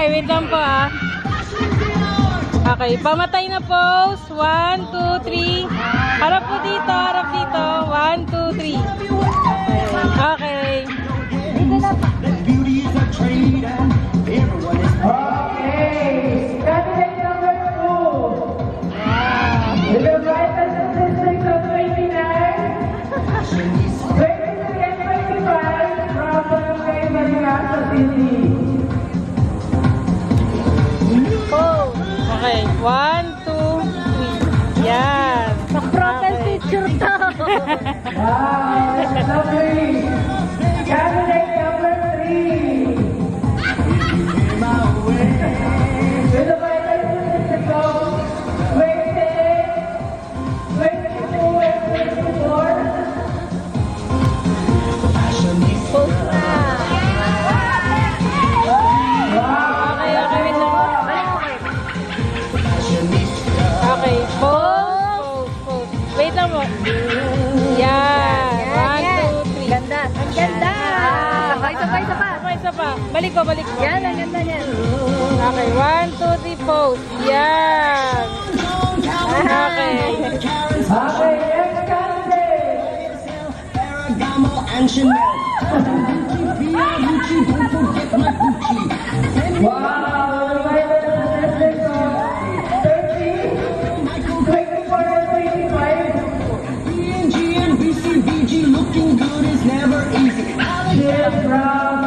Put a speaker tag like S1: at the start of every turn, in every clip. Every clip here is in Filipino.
S1: Okay, wait lang po ah. Okay, pamatay na pose. 1, 2, 3. Harap po dito, harap dito. 1, 2, 3. Okay.
S2: Okay, candidate number 2. With the right statistics of 29, 23 and 25 from Barangay Maliasa City.
S1: Okay, 1, 2, 3. Yan.
S3: Profile picture to.
S2: Wow, that's lovely. Candidate number 3. With the right statistics of 20, 22 and 24.
S3: Post na.
S1: Okay, okay, wait lang. Okay, pose. Wait lang mo. Yan. 1, 2, 3.
S3: Ganda. Ang ganda. Isa pa.
S1: Isa pa. Balik pa.
S3: Yan, ang ganda niyan.
S1: Okay, 1, 2, 3, pose. Yan. Okay.
S2: Okay, next candidate.
S4: Ferragamo and Chanel. Gucci, don't forget my Gucci.
S2: Wow, the right statistics of 30, 24 and 25.
S4: B&G and BCBG looking good is never easy.
S2: Cheers from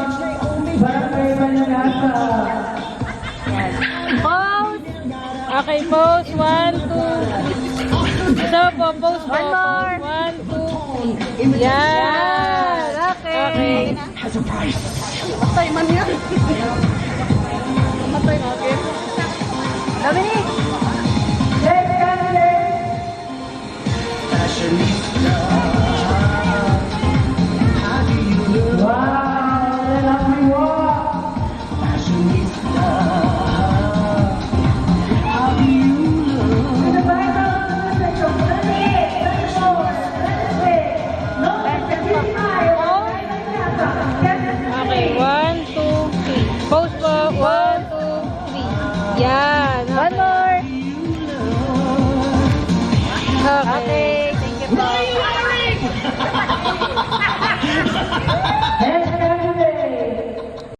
S2: Barangay Maliasa.
S3: Pose.
S1: Okay, pose. 1, 2. Isa po, pose po.
S3: One more.
S1: 1, 2. Yan. Okay.
S4: Has a price.
S3: Matay man yan. Matay na. Dominic.
S2: Next candidate.
S4: Fashionista. How do you look?
S2: Wow, the lovely walk.
S4: Fashionista. How do you look?
S2: With the right statistics of 38, 34, 36, no, 55.
S1: Okay, 1, 2, 3. Pose po. 1, 2, 3. Yan.
S3: One more.
S1: Okay.
S3: Okay, thank you po.